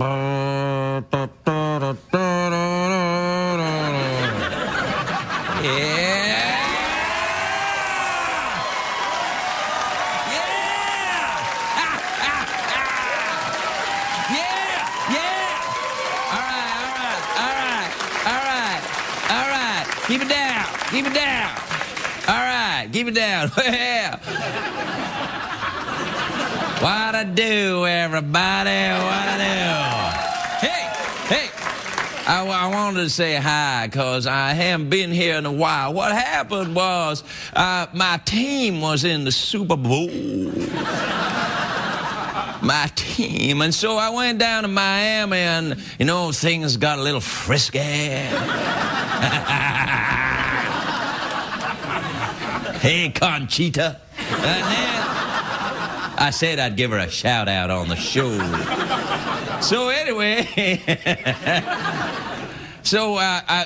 Keep it down. Keep it down. All right, keep it down. Well, what I do, everybody? What I do? Hey. I wanted to say hi because I haven't been here in a while. What happened was my team was in the Super Bowl. My team. And so I went down to Miami and, you know, things got a little frisky. Hey, Conchita. And then I said I'd give her a shout out on the show. So anyway,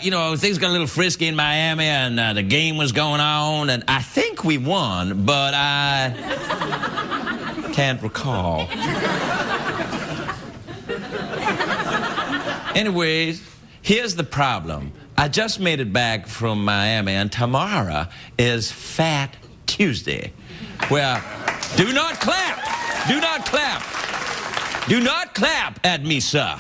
you know, things got a little frisky in Miami and the game was going on and I think we won, but I can't recall. Anyways, here's the problem. I just made it back from Miami, and tomorrow is Fat Tuesday. Well, do not clap. Do not clap. Do not clap at me, sir.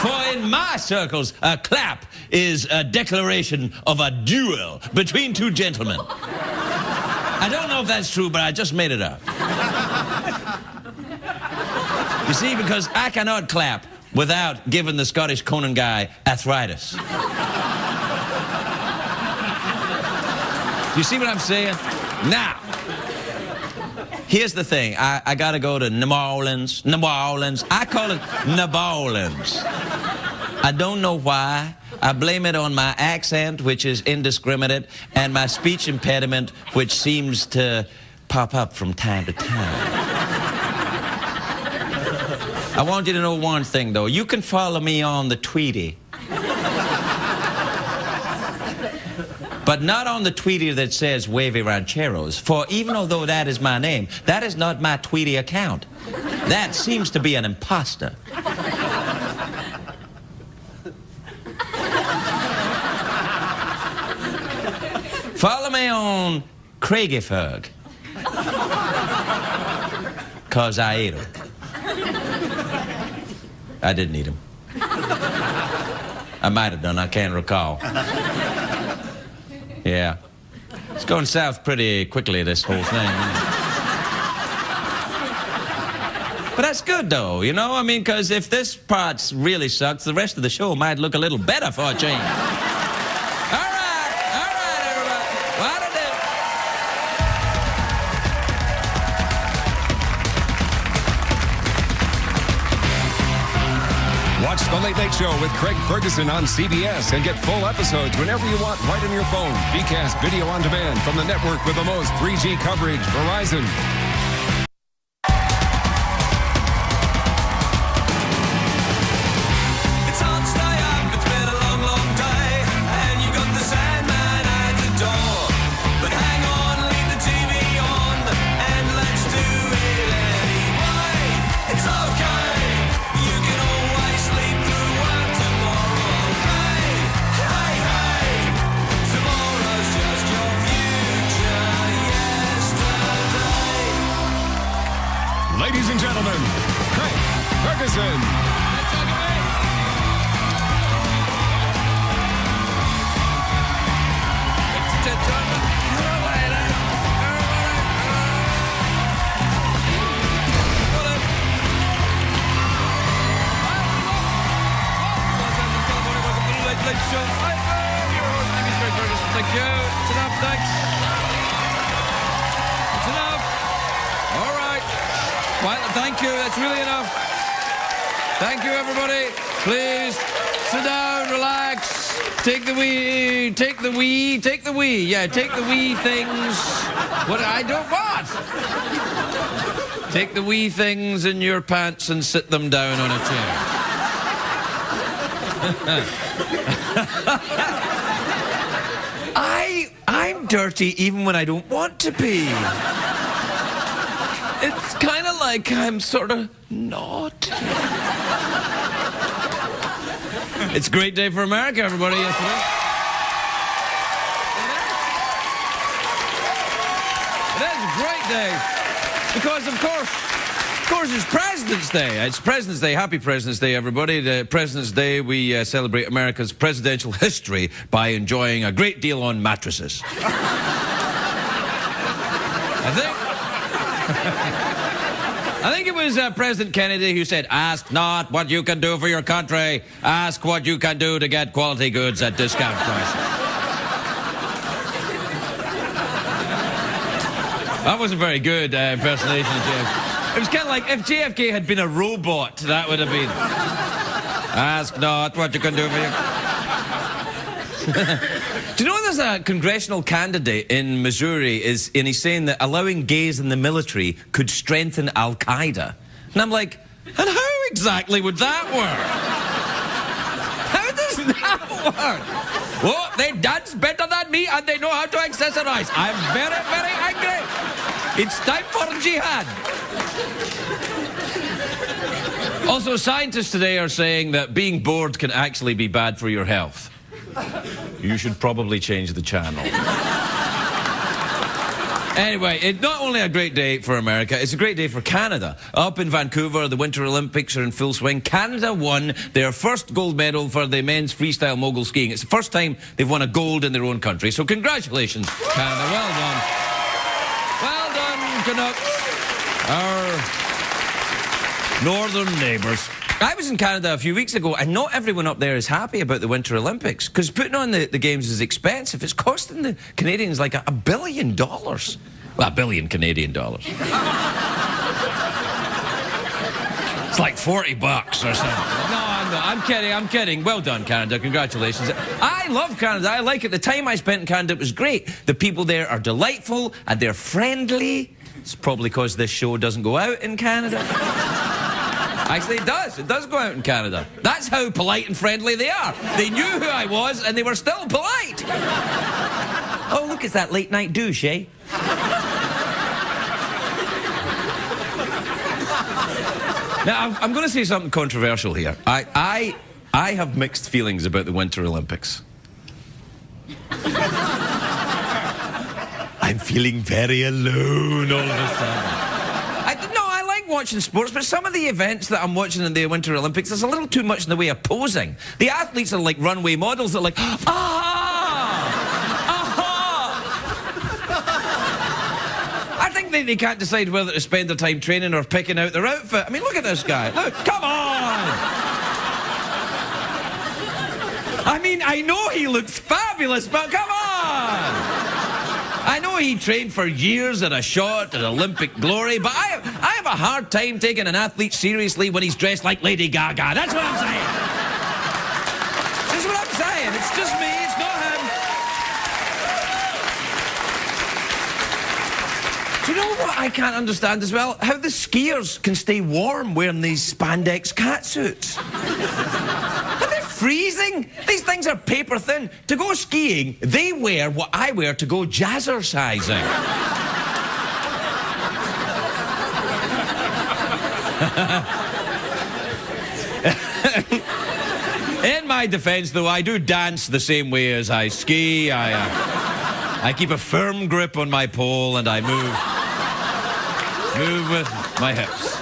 For in my circles, a clap is a declaration of a duel between two gentlemen. I don't know if that's true, but I just made it up. You see, because I cannot clap without giving the Scottish Conan guy arthritis. You see what I'm saying? Now, here's the thing. I gotta go to New Orleans. I call it New Orleans. I don't know why. I blame it on my accent, which is indiscriminate, and my speech impediment, which seems to pop up from time to time. I want you to know one thing, though. You can follow me on the Tweety. But not on the Tweety that says Wavy Rancheros. For even although that is my name, that is not my Tweety account. That seems to be an imposter. Follow me on Craigie Ferg. 'Cause I ate him. I didn't eat him. I might have done, I can't recall. Yeah. It's going south pretty quickly, this whole thing. But that's good, though, you know? I mean, because if this part really sucks, the rest of the show might look a little better for a change. All right, everybody. What to do? Watch The Late Late Show with Craig Ferguson on CBS and get full episodes whenever you want right on your phone. VCast Video on Demand from the network with the most 3G coverage, Verizon. It's hard to stay up, it's been a long, long day, and you got the Sandman at the door. But hang on, leave the TV on, and let's do it anyway. It's okay, you can always sleep through work tomorrow. Hey, hey, hey, tomorrow's just your future yesterday. Ladies and gentlemen, Craig Ferguson. Thank you. It's enough, thanks. It's enough. All right. Well, thank you. That's really enough. Thank you, everybody. Please sit down, relax. Take the wee things. What I don't want. Take the wee things in your pants and sit them down on a chair. I'm dirty even when I don't want to be. It's kind of like I'm sort of not. It's a great day for America, everybody, yesterday. It is a great day. Because, of course, it's President's Day. It's President's Day. Happy President's Day, everybody. The President's Day, we celebrate America's presidential history by enjoying a great deal on mattresses. I think it was President Kennedy who said, "Ask not what you can do for your country. Ask what you can do to get quality goods at discount prices." That wasn't very good impersonation of JFK. It was kind of like if JFK had been a robot, that would have been. Ask not what you can do for your... Do you know there's a congressional candidate in Missouri and he's saying that allowing gays in the military could strengthen Al-Qaeda? And I'm like, and how exactly would that work? How does that work? Oh, they dance better than me and they know how to accessorize. I'm very, very angry. It's time for jihad. Also, scientists today are saying that being bored can actually be bad for your health. You should probably change the channel. Anyway, it's not only a great day for America, it's a great day for Canada. Up in Vancouver, the Winter Olympics are in full swing. Canada won their first gold medal for the men's freestyle mogul skiing. It's the first time they've won a gold in their own country. So congratulations, Canada. Well done. Well done, Canucks. Our northern neighbours. I was in Canada a few weeks ago, and not everyone up there is happy about the Winter Olympics, because putting on the games is expensive. It's costing the Canadians like $1 billion. Well, $1 billion Canadian dollars. It's like $40 or something. No, I'm kidding. Well done, Canada. Congratulations. I love Canada. I like it. The time I spent in Canada was great. The people there are delightful, and they're friendly. It's probably because this show doesn't go out in Canada. Actually, it does. It does go out in Canada. That's how polite and friendly they are. They knew who I was, and they were still polite. Oh, look, it's that late-night douche, eh? Now, I'm going to say something controversial here. I have mixed feelings about the Winter Olympics. I'm feeling very alone all of a sudden. Watching sports, but some of the events that I'm watching in the Winter Olympics, there's a little too much in the way of posing. The athletes are like runway models that are like, I think they can't decide whether to spend their time training or picking out their outfit. I mean, look at this guy. Look, come on! I mean, I know he looks fabulous, but come on! I know he trained for years at a shot at Olympic glory, but I have a hard time taking an athlete seriously when he's dressed like Lady Gaga. That's what I'm saying. That's what I'm saying. It's just me. It's not him. Do you know what I can't understand as well? How the skiers can stay warm wearing these spandex catsuits. Freezing? These things are paper thin. To go skiing, they wear what I wear to go jazzercising. In my defense, though, I do dance the same way as I ski. I keep a firm grip on my pole and I move with my hips.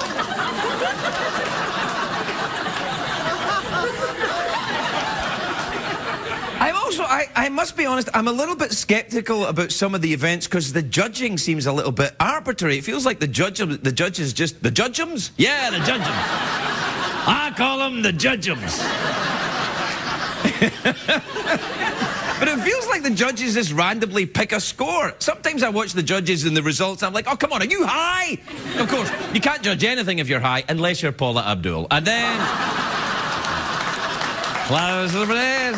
I must be honest, I'm a little bit sceptical about some of the events because the judging seems a little bit arbitrary. It feels like the judges just... The judgems? Yeah, the judgems. I call them the judgems. But it feels like the judges just randomly pick a score. Sometimes I watch the judges and the results, and I'm like, oh, come on, are you high? Of course, you can't judge anything if you're high unless you're Paula Abdul. And then... Close the place.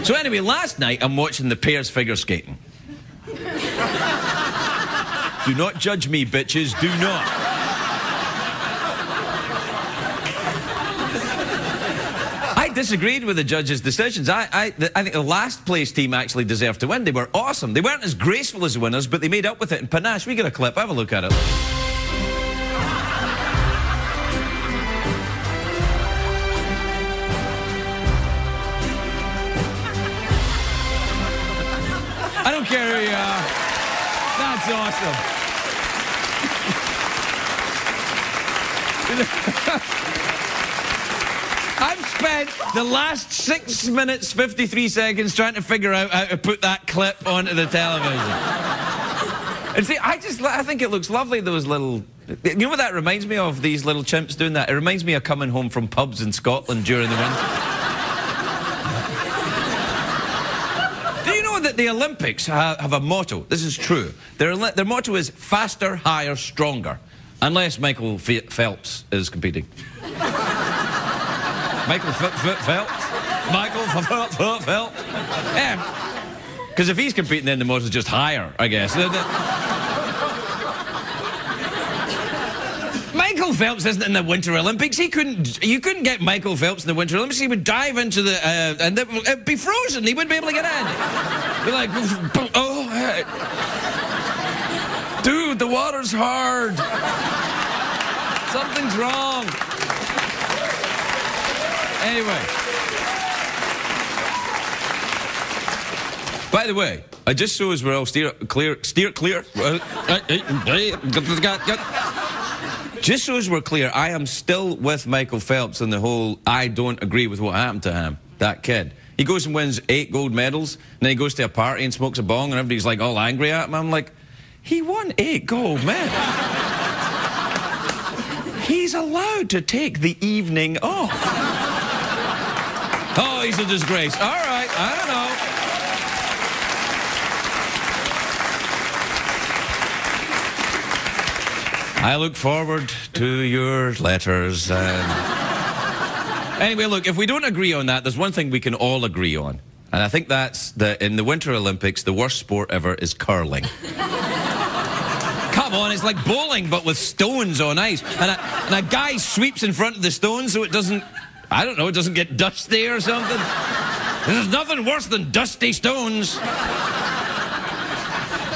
So anyway, last night I'm watching the pairs figure skating. Do not judge me, bitches. Do not. I disagreed with the judges' decisions. I think the last place team actually deserved to win. They were awesome. They weren't as graceful as the winners, but they made up with it in panache. We got a clip. Have a look at it. I don't care who you are. That's awesome. I've spent the last 6 minutes, 53 seconds trying to figure out how to put that clip onto the television. And see, I think it looks lovely, those little... You know what that reminds me of, these little chimps doing that? It reminds me of coming home from pubs in Scotland during the winter. Do you know that the Olympics have a motto? This is true. Their motto is faster, higher, stronger. Unless Michael Phelps is competing. Michael Phelps? Michael Phelps? Because if he's competing, then the motor's just higher, I guess. Michael Phelps isn't in the Winter Olympics. You couldn't get Michael Phelps in the Winter Olympics. He would dive into the... and it'd be frozen. He wouldn't be able to get in. Be like... Oh, hey. Dude, the water's hard. Something's wrong. Anyway. By the way, I just so as we're all steer clear. Just so as we're clear, I am still with Michael Phelps on the whole I don't agree with what happened to him, that kid. He goes and wins 8 gold medals, and then he goes to a party and smokes a bong, and everybody's like all angry at him. I'm like, he won 8 gold medals. He's allowed to take the evening off. Oh, he's a disgrace. All right, I don't know. I look forward to your letters. Anyway, look, if we don't agree on that, there's one thing we can all agree on. And I think that's that in the Winter Olympics, the worst sport ever is curling. Come on, it's like bowling, but with stones on ice. And a guy sweeps in front of the stones so it doesn't... I don't know, it doesn't get dusty or something. There's nothing worse than dusty stones.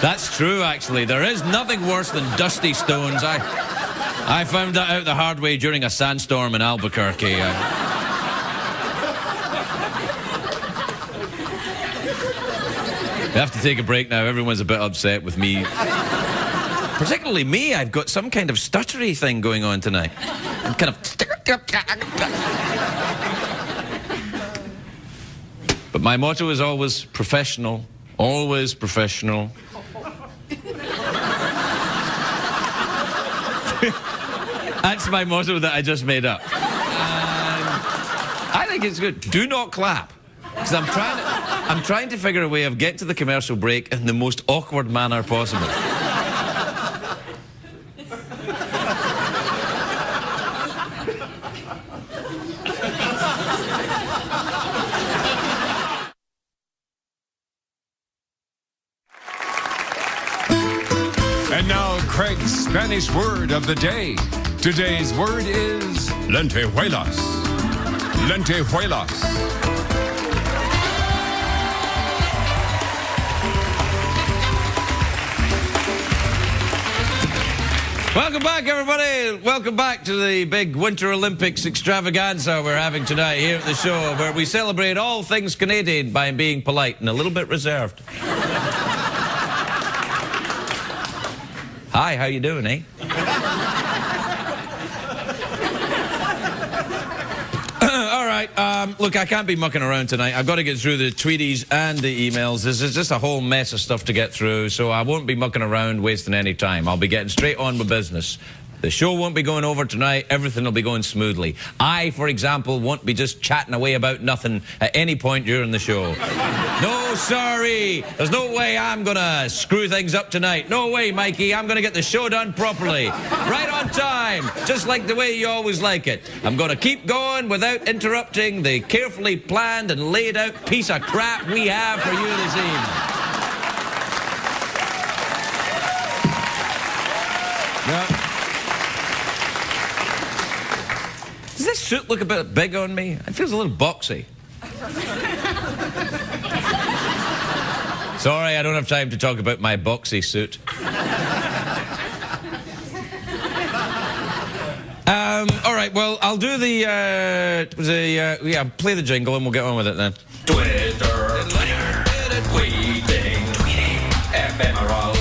That's true, actually. There is nothing worse than dusty stones. I found that out the hard way during a sandstorm in Albuquerque. We have to take a break now. Everyone's a bit upset with me. Particularly me. I've got some kind of stuttery thing going on tonight. I'm kind of... But my motto is always professional. Always professional. That's my motto that I just made up. I think it's good. Do not clap. Because I'm trying to figure a way of getting to the commercial break in the most awkward manner possible. And now, Craig's Spanish word of the day. Today's word is lentejuelas. Lentejuelas. Welcome back, everybody. Welcome back to the big Winter Olympics extravaganza we're having tonight here at the show, where we celebrate all things Canadian by being polite and a little bit reserved. Hi, how you doing, eh? All right, look, I can't be mucking around tonight. I've got to get through the tweeties and the emails. This is just a whole mess of stuff to get through, so I won't be mucking around, wasting any time. I'll be getting straight on with business. The show won't be going over tonight. Everything will be going smoothly. I, for example, won't be just chatting away about nothing at any point during the show. No, sorry. There's no way I'm going to screw things up tonight. No way, Mikey. I'm going to get the show done properly. Right on time. Just like the way you always like it. I'm going to keep going without interrupting the carefully planned and laid out piece of crap we have for you this evening. Yeah. this suit look a bit big on me? It feels a little boxy. Sorry, I don't have time to talk about my boxy suit. All right, well, I'll do play the jingle and we'll get on with it then. Twitter, tweeting, ephemeral,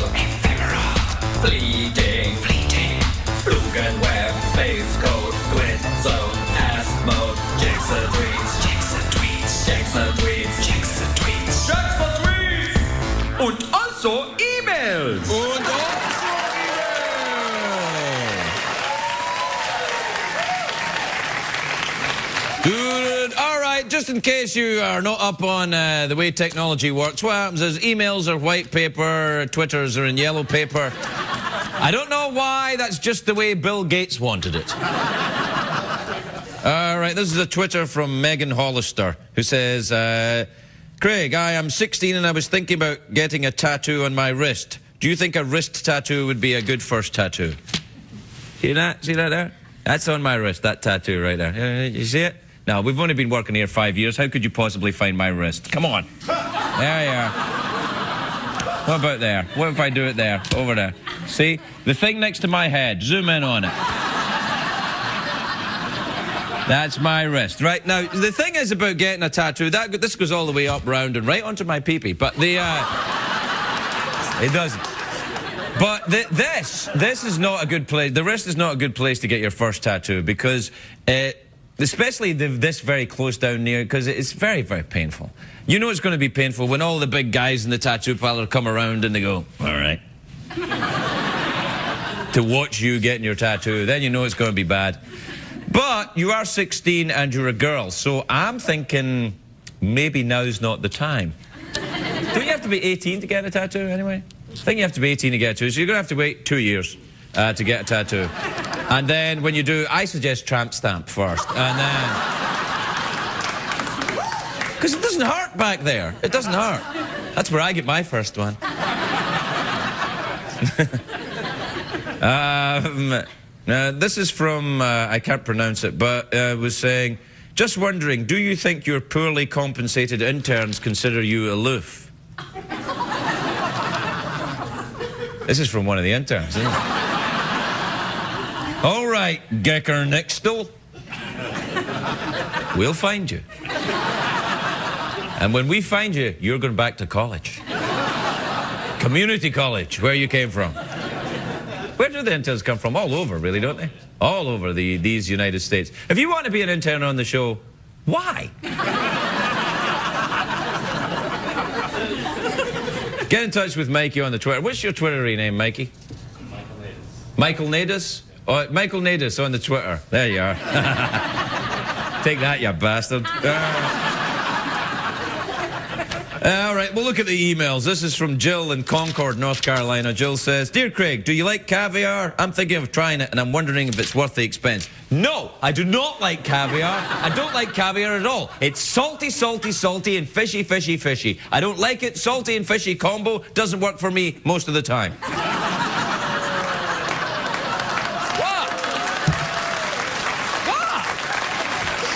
fleeting, Flug and web, space code, twit zone, ass mode, Jackson tweets, und also E-Mails. Good. All right, just in case you are not up on the way technology works, what happens is emails are white paper, Twitters are in yellow paper. I don't know why, that's just the way Bill Gates wanted it. All right, this is a Twitter from Megan Hollister, who says, Craig, I am 16 and I was thinking about getting a tattoo on my wrist. Do you think a wrist tattoo would be a good first tattoo? See that? See that there? That's on my wrist, that tattoo right there. You see it? No, we've only been working here 5 years. How could you possibly find my wrist? Come on. There you are. What about there? What if I do it there? Over there. See? The thing next to my head. Zoom in on it. That's my wrist. Right, now, the thing is about getting a tattoo, this goes all the way up, round, and right onto my pee-pee. But it doesn't. But this is not a good place. The wrist is not a good place to get your first tattoo because, especially this very close down near, because it's very, very painful. You know it's going to be painful when all the big guys in the tattoo parlor come around and they go, all right, to watch you getting your tattoo. Then you know it's going to be bad. But you are 16 and you're a girl, so I'm thinking maybe now's not the time. Don't you have to be 18 to get a tattoo anyway? I think you have to be 18 to get a tattoo, so you're going to have to wait 2 years to get a tattoo. And then when you do, I suggest tramp stamp first. And then... Because it doesn't hurt back there. It doesn't hurt. That's where I get my first one. This is from, I can't pronounce it, but was saying, just wondering, do you think your poorly compensated interns consider you aloof? This is from one of the interns, isn't it? All right, Gecker Nixtel. We'll find you. And when we find you, you're going back to college. Community college, where you came from. Where do the interns come from? All over, really, don't they? All over these United States. If you want to be an intern on the show, why? Get in touch with Mikey on the Twitter. What's your Twitter name, Mikey? Michael Nadis? Oh, Michael Nadis on the Twitter. There you are. Take that, you bastard. All right, we'll look at the emails. This is from Jill in Concord, North Carolina. Jill says, Dear Craig, do you like caviar? I'm thinking of trying it, and I'm wondering if it's worth the expense. No, I do not like caviar. I don't like caviar at all. It's salty, salty, salty, and fishy, fishy, fishy. I don't like it. Salty and fishy combo doesn't work for me most of the time. What? What?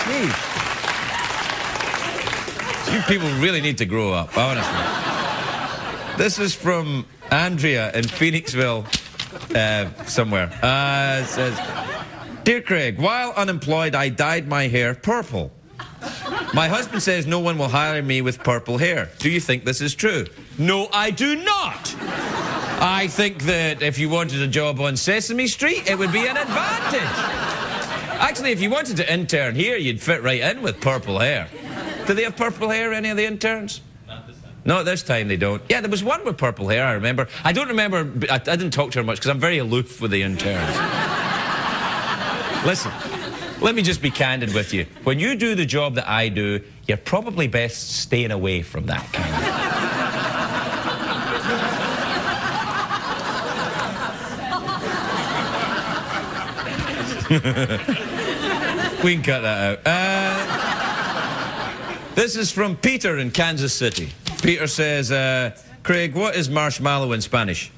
Jeez. You people really need to grow up, honestly. This is from Andrea in Phoenixville, somewhere. It says, Dear Craig, while unemployed, I dyed my hair purple. My husband says no one will hire me with purple hair. Do you think this is true? No, I do not. I think that if you wanted a job on Sesame Street, it would be an advantage. Actually, if you wanted to intern here, you'd fit right in with purple hair. Do they have purple hair, any of the interns? Not this time. No, this time they don't. Yeah, there was one with purple hair, I remember. I don't remember, I didn't talk to her much because I'm very aloof with the interns. Listen, let me just be candid with you. When you do the job that I do, you're probably best staying away from that kind of... We can cut that out. This is from Peter in Kansas City. Peter says, Craig, what is marshmallow in Spanish?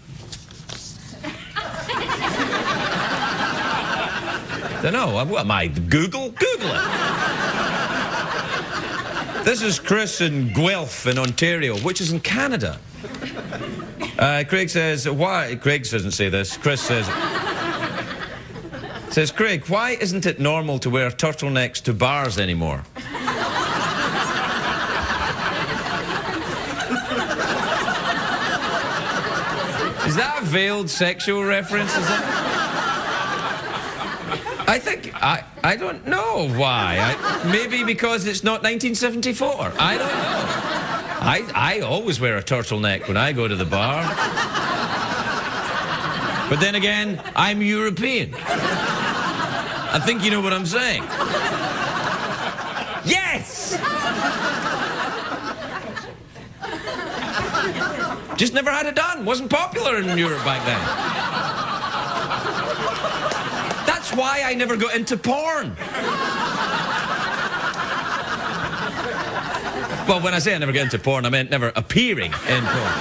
Don't know. What am I, Google? Google. England. This is Chris in Guelph in Ontario, which is in Canada. Craig says, why... Craig doesn't say this. Chris says... Says, Craig, why isn't it normal to wear turtlenecks to bars anymore? Is that a veiled sexual reference? Is that... I think... I don't know why. Maybe because it's not 1974. I don't know. I always wear a turtleneck when I go to the bar. But then again, I'm European. I think you know what I'm saying. Yes! Just never had it done. Wasn't popular in Europe back then. That's why I never got into porn. Well, when I say I never got into porn, I meant never appearing in porn.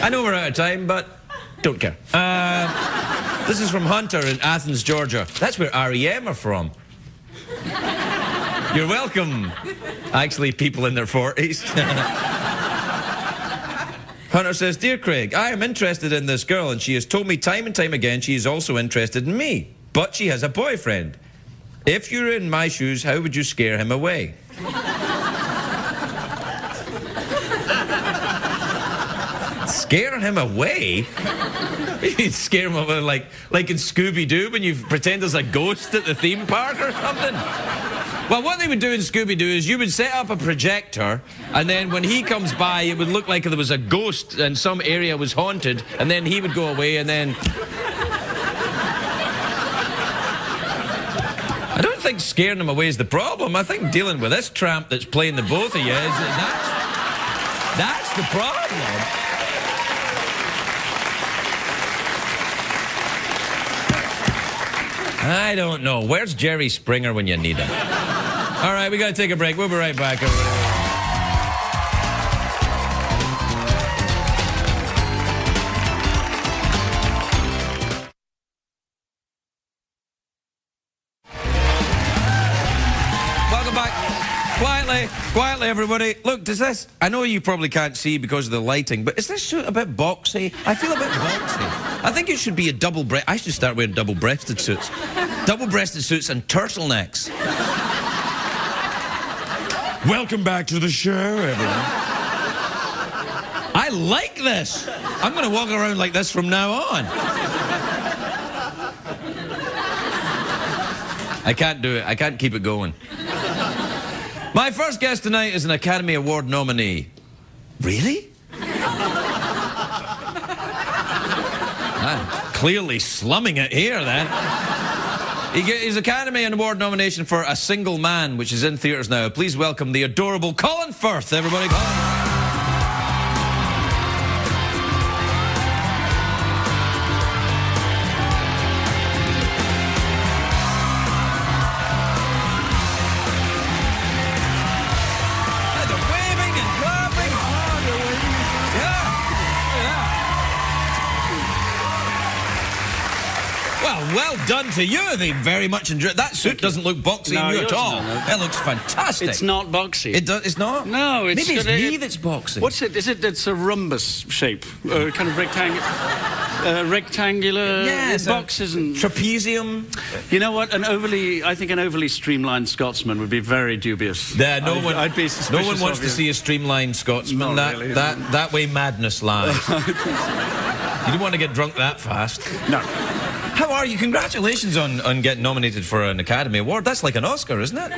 I know we're out of time, but don't care. This is from Hunter in Athens, Georgia. That's where R.E.M. are from. You're welcome. Actually, people in their 40s. Hunter says, Dear Craig, I am interested in this girl, and she has told me time and time again she is also interested in me. But she has a boyfriend. If you're in my shoes, how would you scare him away? Scare him away? You'd scare him away like in Scooby-Doo when you pretend there's a ghost at the theme park or something? Well, what they would do in Scooby-Doo is you would set up a projector, and then when he comes by, it would look like there was a ghost and some area was haunted, and then he would go away, and then... I don't think scaring him away is the problem. I think dealing with this tramp that's playing the both of you is... That's the problem. I don't know. Where's Jerry Springer when you need him? All right, we got to take a break. We'll be right back, everybody. Welcome back. Quietly, everybody. Look, does this... I know you probably can't see because of the lighting, but is this suit a bit boxy? I feel a bit boxy. I think it should be a double-breast... I should start wearing double-breasted suits. Double-breasted suits and turtlenecks. Welcome back to the show, everyone. I like this. I'm going to walk around like this from now on. I can't do it. I can't keep it going. My first guest tonight is an Academy Award nominee. Really? I'm clearly slumming it here, then. He's Academy Award nomination for A Single Man, which is in theatres now. Please welcome the adorable Colin Firth, everybody. Well done to you. They very much enjoy it. That suit doesn't look boxy on you at all. It looks fantastic. It's not boxy. It's not? No, it's... Maybe it's me that's boxy. What's it? It's a rhombus shape. Kind of rectangular... Yes. Box isn't... Trapezium. You know what? I think an overly streamlined Scotsman would be very dubious. Yeah, I'd be suspicious. No one wants to see a streamlined Scotsman. That way madness lies. You don't want to get drunk that fast. No. How are you? Congratulations on getting nominated for an Academy Award. That's like an Oscar, isn't it?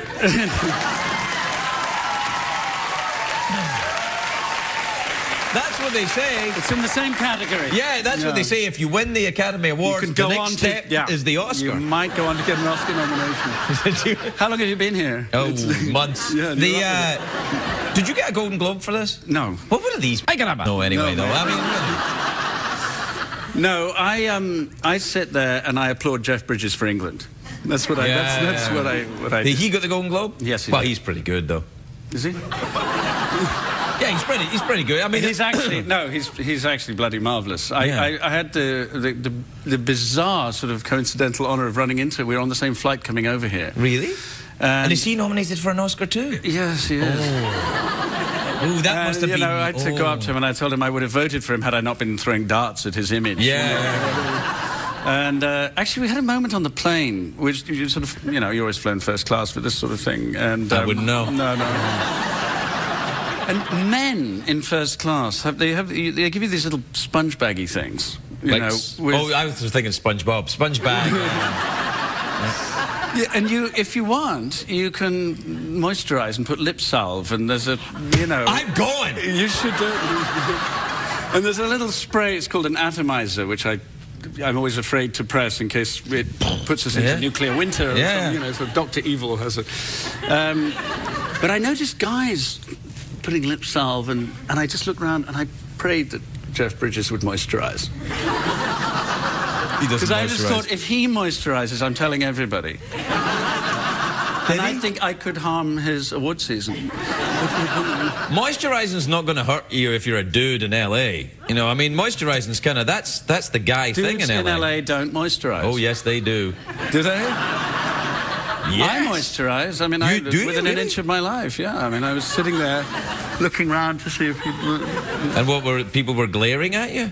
That's what they say. It's in the same category. Yeah, that's what they say. If you win the Academy Award, the next step is the Oscar. You might go on to get an Oscar nomination. How long have you been here? Oh, months. Yeah, did you get a Golden Globe for this? No. What are these? I can no, anyway, though. I mean, really. No, I sit there and I applaud Jeff Bridges for England. That's what that's what I Did he get the Golden Globe? Yes, he Well, did. he's pretty good, though. Is he? Yeah, he's pretty good. I mean, He's actually he's actually bloody marvellous. Yeah. I had the bizarre sort of coincidental honour of running into. We were on the same flight coming over here. Really? And is he nominated for an Oscar too? Yes, he is. Ooh, that must have been... I had to go up to him and I told him I would have voted for him had I not been throwing darts at his image. Yeah. And actually, we had a moment on the plane, which you sort of, you're always flown first class for this sort of thing. And I wouldn't know. No. And men in first class they give you these little sponge baggy things. I was thinking SpongeBob. Sponge bag. Yeah, and if you want, you can moisturise and put lip salve, and there's a, I'm going! You should do it. And there's a little spray, it's called an atomizer, which I'm always afraid to press in case it puts us into nuclear winter or something, so Dr. Evil has a... but I noticed guys putting lip salve, and I just looked around and I prayed that Jeff Bridges would moisturise. Because I just thought, if he moisturises, I'm telling everybody. And I think I could harm his award season. Moisturising's not going to hurt you if you're a dude in LA. I mean, moisturising's kind of, that's the guy thing in LA. Dudes in LA don't moisturise. Oh, yes, they do. Do they? Yes. I moisturise. I mean, within an inch of my life, yeah. I mean, I was sitting there looking around to see if people... And people were glaring at you?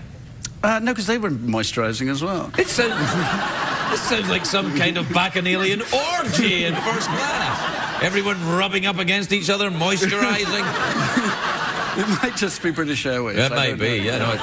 No, because they were moisturising as well. This sounds like some kind of bacchanalian orgy in first class. Everyone rubbing up against each other, moisturising. It might just be British Airways. It might be, yeah. No,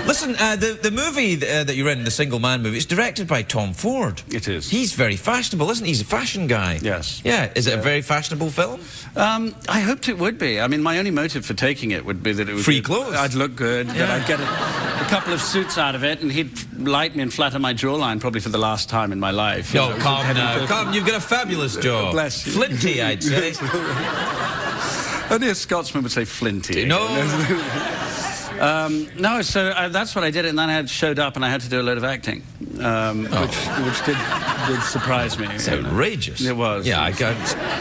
listen, the movie that you're in, the Single Man movie, is directed by Tom Ford. It is. He's very fashionable, isn't he? He's a fashion guy. Yes. Yeah. Is it a very fashionable film? I hoped it would be. I mean, my only motive for taking it would be that it would free clothes. I'd look good, that I'd get a couple of suits out of it, and he'd light me and flatter my jawline probably for the last time in my life. No, calm now. Calm, you've got a fabulous jaw. Bless you. Flinty, I'd say. Only a Scotsman would say flinty. No. No, so that's what I did, and then I showed up and I had to do a load of acting, which did surprise me. It's outrageous. It was. Yeah, I got...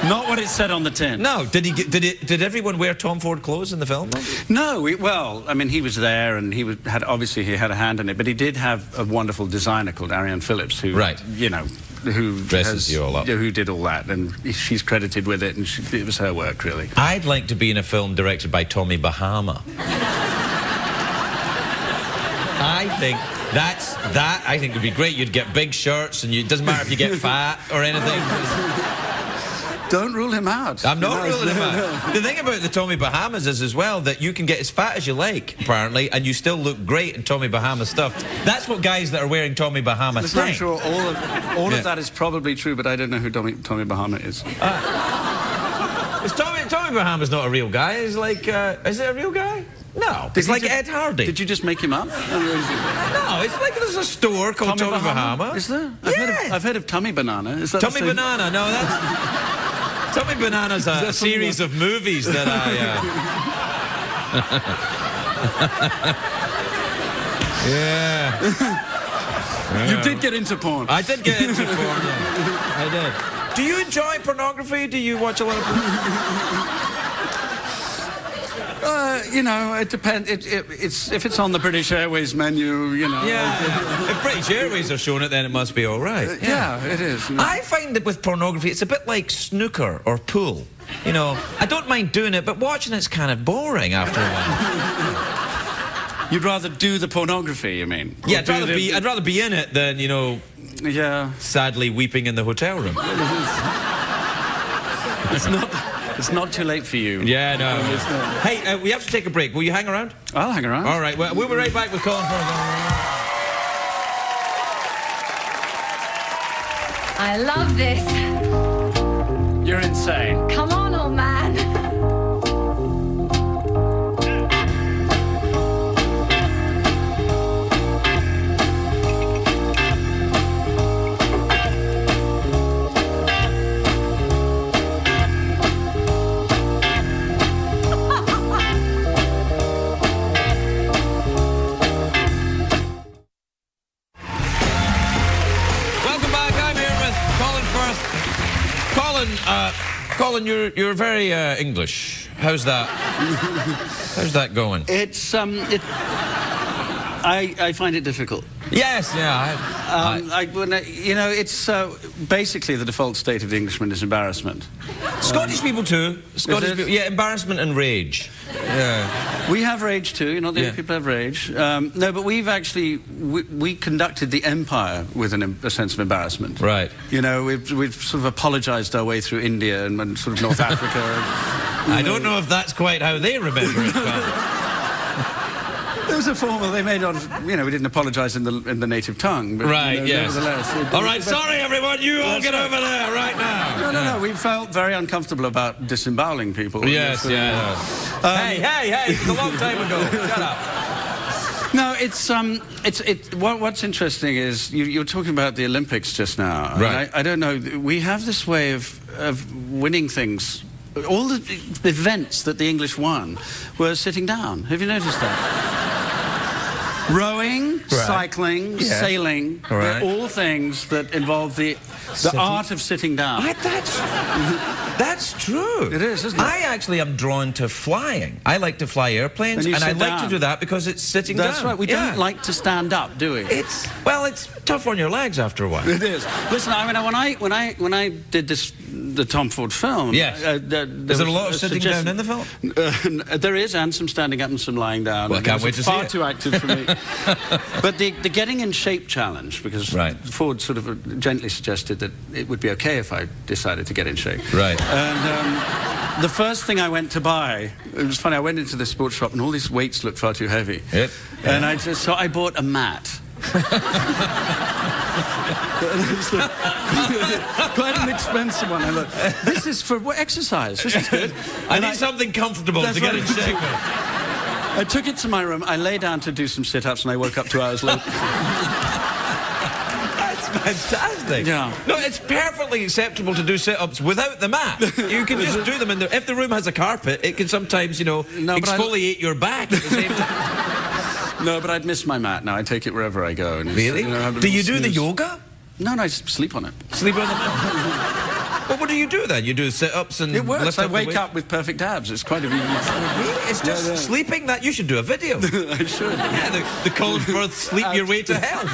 Not what it said on the tin. No, did everyone wear Tom Ford clothes in the film? No, well, I mean, he was there, and he had a hand in it, but he did have a wonderful designer called Ariane Phillips, who, who dresses you all up, who did all that, and she's credited with it, and it was her work, really. I'd like to be in a film directed by Tommy Bahama. I think would be great. You'd get big shirts, and it doesn't matter if you get fat or anything. Don't rule him out. I'm not ruling him out. The thing about the Tommy Bahamas is as well that you can get as fat as you like, apparently, and you still look great in Tommy Bahama stuff. That's what guys that are wearing Tommy Bahama think. I'm sure all of that is probably true, but I don't know who Tommy Bahama is. Tommy Bahama's not a real guy. He's like, is it a real guy? No, it's like Ed Hardy. Did you just make him up? No, it's like there's a store called Tommy Bahama. Is there? Yeah. I've heard of Tommy Banana. Is that Tommy Banana? No, that's... Tommy Banana's a series of movies that I... Yeah. You did get into porn. I did get into porn, yeah. I did. Do you enjoy pornography? Do you watch a lot of porn? It depends. If it's on the British Airways menu, Yeah. If British Airways are showing it, then it must be all right. Yeah, it is. I find that with pornography, it's a bit like snooker or pool. I don't mind doing it, but watching it's kind of boring after a while. You'd rather do the pornography, you mean? Yeah, I'd rather be in it than, Yeah. sadly weeping in the hotel room. It's not too late for you. Yeah, no. Hey, we have to take a break. Will you hang around? I'll hang around. All right, well, we'll be right back with Colin Firth. I love this. You're insane. Come on, old man. Colin, you're very English. How's that? How's that going? It's I find it difficult. Yes, yeah. You know, it's basically the default state of the Englishman is embarrassment. Scottish people too. Scottish people, yeah, embarrassment and rage. Yeah. We have rage too. You're not the only people who have rage. No, but we've actually we conducted the empire with a sense of embarrassment. Right. You know, we've sort of apologised our way through India and sort of North Africa. I don't know if that's quite how they remember it. There was a formula they made on, you know, we didn't apologise in the native tongue. But, right, you know, yes. Nevertheless. All right, sorry everyone, you all get over there right now. No, we felt very uncomfortable about disemboweling people. Yes, yeah. Hey, it's a long time ago. Shut up. No, what's interesting is you're talking about the Olympics just now. Right. I don't know, we have this way of winning things. All the events that the English won were sitting down. Have you noticed that? Rowing, cycling, sailing, they're all things that involve the art of sitting down. That's true. It is, isn't it? I actually am drawn to flying. I like to fly airplanes, and I like to do that because it's sitting down. That's right. We don't like to stand up, do we? It's tough on your legs after a while. It is. Listen, I mean, when I did the Tom Ford film, yes. Is there a lot of sitting down in the film? There is, and some standing up and some lying down. Well, I can't wait to see it. Far too active for me. But the getting in shape challenge, because Ford sort of gently suggested that it would be okay if I decided to get in shape. Right. And the first thing I went to buy, it was funny, I went into the sports shop and all these weights looked far too heavy. Yep. And so I bought a mat. Quite an expensive one. I thought, this is for exercise. This is good. I need something comfortable to get in shape with. I took it to my room, I lay down to do some sit-ups, and I woke up 2 hours later. That's fantastic. Yeah. No, it's perfectly acceptable to do sit-ups without the mat. You can just do them in there. If the room has a carpet, it can sometimes, you know, exfoliate your back at the same time. No, but I'd miss my mat now. I take it wherever I go. And really? Do you do the yoga? No, I sleep on it. Sleep on the mat? Well, what do you do then? You do sit-ups and... It works. I wake up with perfect abs. It's quite a... Really? It's just sleeping that... You should do a video. I should. Yeah, the Colin Firth sleep your way to health.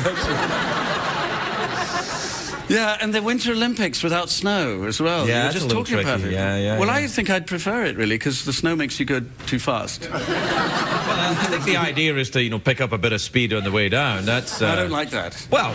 Yeah, and the Winter Olympics without snow as well. Yeah, that's just talking about it. Well, I think I'd prefer it, really, because the snow makes you go too fast. Well, I think the idea is to, you know, pick up a bit of speed on the way down. That's... I don't like that. Well,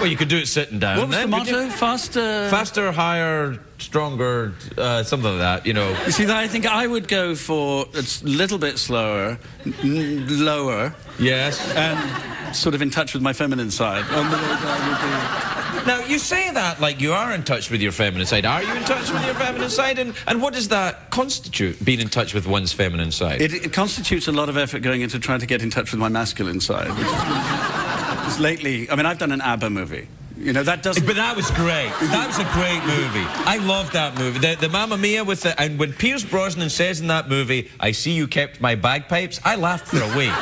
you could do it sitting down. What was the motto? Faster, higher, stronger, something like that, you know. You see, I think I would go for a little bit slower, lower. Yes. And sort of in touch with my feminine side. On the way down would be... Now, you say that like you are in touch with your feminine side. Are you in touch with your feminine side? And what does that constitute, being in touch with one's feminine side? It constitutes a lot of effort going into trying to get in touch with my masculine side. Which is lately... I mean, I've done an ABBA movie. You know, that doesn't... But that was great. That was a great movie. I loved that movie. The Mamma Mia with the... And when Pierce Brosnan says in that movie, "I see you kept my bagpipes," I laughed for a week.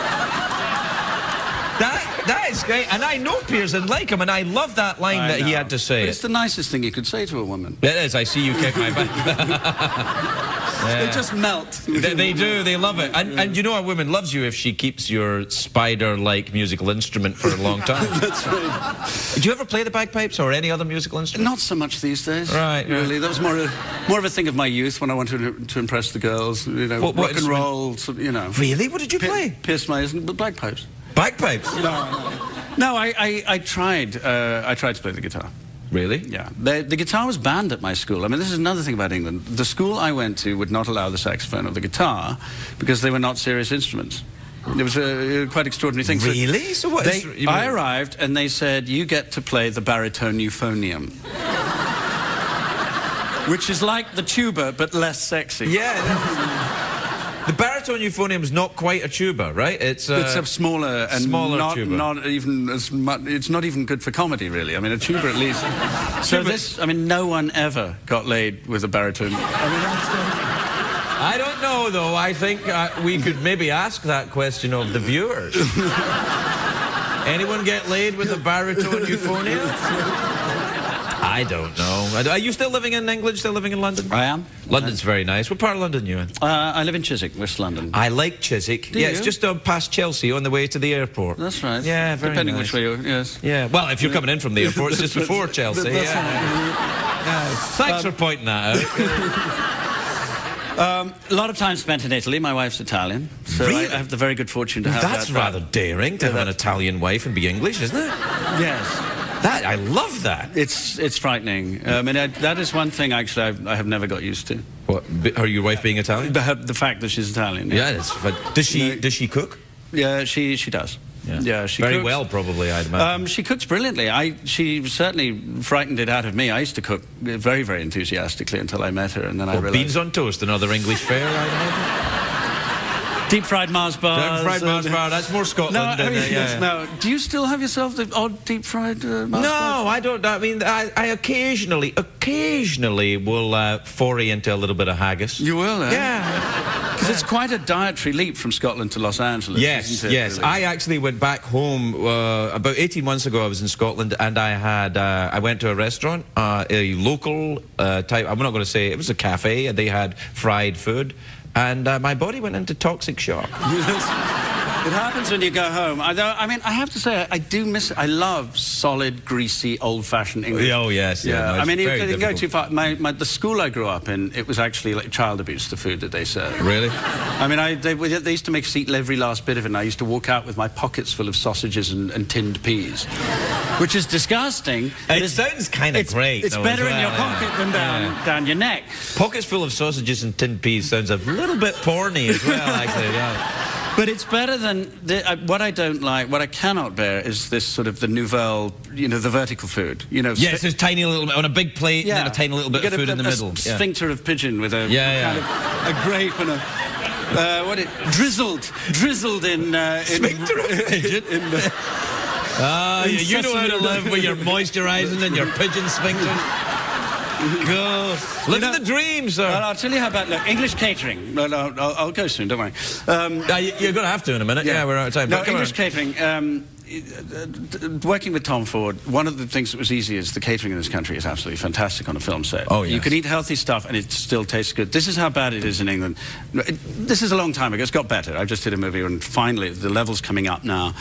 That is great, and I know Pierce and like him, and I love that line that he had to say. But it's the nicest thing you could say to a woman. It is. "I see you kept my back." They just melt. They do. They love it. And you know a woman loves you if she keeps your spider-like musical instrument for a long time. That's right. Did you ever play the bagpipes or any other musical instrument? Not so much these days. Right. Really. That was more of a thing of my youth when I wanted to impress the girls. You know, rock and roll, you know. Really? What did you play? Pierce my ears, but bagpipes. Bagpipes? No, I tried to play the guitar. Really? Yeah. The guitar was banned at my school. I mean, this is another thing about England. The school I went to would not allow the saxophone or the guitar because they were not serious instruments. It was a quite extraordinary thing. Really? So what? I arrived and they said, "You get to play the baritone euphonium." Which is like the tuba, but less sexy. Yeah. The baritone euphonium is not quite a tuba, right? It's a smaller and tuba. Not even as much. It's not even good for comedy, really. I mean, a tuba at least. So I mean, no one ever got laid with a baritone. I don't know, though. I think we could maybe ask that question of the viewers. Anyone get laid with a baritone euphonium? I don't know. Are you still living in England? Still living in London? I am. London's very nice. What part of London are you in? I live in Chiswick, West London. I like Chiswick. Do yeah, you? it's just past Chelsea on the way to the airport. That's right. Yeah, very Depending nice. which way you're, yes. Yeah, well, if you're coming in from the airport, it's just before Chelsea. That's Yeah. Thanks for pointing that out. A lot of time spent in Italy. My wife's Italian, so Really? I have the very good fortune to have That's that. rather daring to have an Italian wife and be English, isn't it? Yes. That I love that. It's frightening. I mean, that is one thing actually I have never got used to. What? Are your wife being Italian? The fact that she's Italian. Yeah, it's. Does she cook? Yeah, she does. Yeah, she very cooks. well, probably. I'd imagine. She cooks brilliantly. She certainly frightened it out of me. I used to cook very, very enthusiastically until I met her, and then I realized... beans on toast, another English fare, I'd imagine. Deep fried Mars bars. Deep fried Mars bar, that's more Scotland. No, do you still have yourself the odd deep fried Mars bar? No, I don't. I mean, I occasionally will foray into a little bit of haggis. You will, eh? Yeah. Because it's quite a dietary leap from Scotland to Los Angeles. Yes, isn't it, yes. really? I actually went back home about 18 months ago. I was in Scotland, and I went to a restaurant, a local type. I'm not going to say it was a cafe, and they had fried food, and my body went into toxic shock. It happens when you go home. I mean, I have to say, I do miss it. I love solid, greasy, old-fashioned English. Oh, yes. Yeah. No, I mean, you very can go difficult. too far. The school I grew up in, it was actually like child abuse, the food that they served. Really? I mean, they used to make us eat every last bit of it, and I used to walk out with my pockets full of sausages and tinned peas, which is disgusting. It sounds kind of great. It's though, better as in your well, pocket than down your neck. Pockets full of sausages and tinned peas sounds a little bit porny as well, actually. Yeah. But it's better than... what I don't like, what I cannot bear is this sort of the nouvelle, the vertical food. Yes, there's tiny little... on a big plate and then a tiny little bit of You get food in the middle. A sphincter of pigeon with a Yeah. kind of a grape and a... drizzled in... Sphincter of pigeon? You know how to live with your moisturising and your pigeon sphincter. Go. Living the dream, sir. Well, I'll tell you how about... Look, English catering. No, I'll go soon, don't worry. You're going to have to in a minute. Yeah, we're out of time. No, English catering... working with Tom Ford, one of the things that was easy is the catering in this country is absolutely fantastic on a film set. Oh, yes. You can eat healthy stuff and it still tastes good. This is how bad it is in England. This is a long time ago. It's got better. I just did a movie and finally the level's coming up now.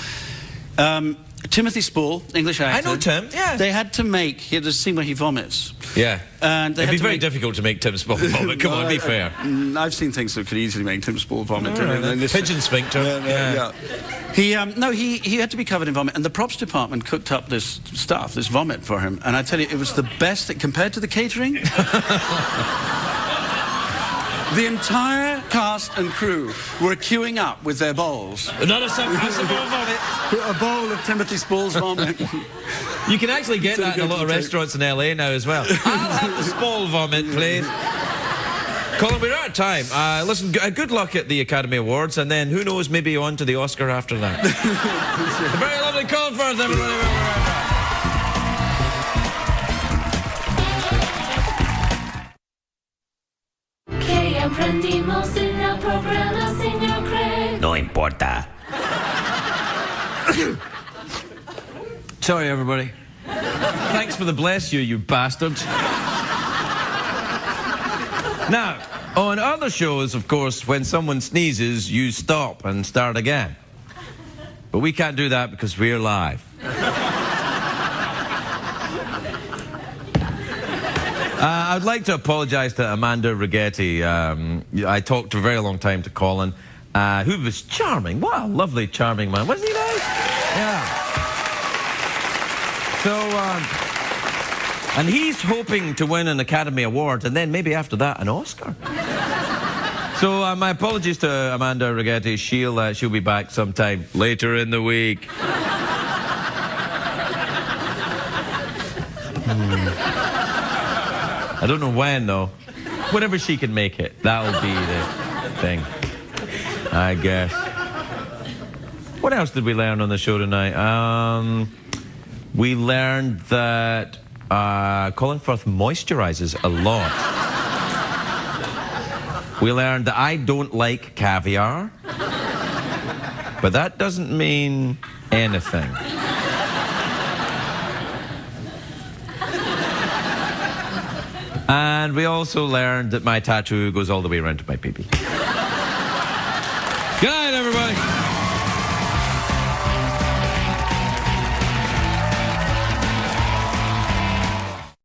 Timothy Spall, English actor. I know Tim, yeah. They had to make... He had a scene where he vomits. Yeah. And they It'd had be to very make... difficult to make Tim Spall vomit. Come on, be fair. I've seen things that could easily make Tim Spall vomit. Pigeon sphincter. Yeah. He had to be covered in vomit, and the props department cooked up this stuff, this vomit for him, and I tell you, it was the best that, compared to the catering. The entire cast and crew were queuing up with their bowls. Another vomit. A bowl of Timothy Spall's vomit. You can actually get that in a lot of restaurants in LA now as well. I'll have the Spall vomit, please. Colin, we're out of time. Listen, good luck at the Academy Awards, and then who knows, maybe on to the Oscar after that. A very lovely Colin Firth, everybody. Que aprendimos en el programa, señor Craig? No importa. Sorry, everybody. Thanks for the bless you, you bastards. Now, on other shows, of course, when someone sneezes, you stop and start again. But we can't do that because we're live. I'd like to apologise to Amanda Righetti. I talked for a very long time to Colin, who was charming. What a lovely, charming man. Wasn't he nice? Yeah. So, and he's hoping to win an Academy Award and then maybe after that an Oscar. So my apologies to Amanda Righetti. She'll be back sometime later in the week. I don't know when, though. Whenever she can make it, that'll be the thing, I guess. What else did we learn on the show tonight? We learned that Colin Firth moisturizes a lot. We learned that I don't like caviar, but that doesn't mean anything. And we also learned that my tattoo goes all the way around to my pee-pee. Good night, everybody.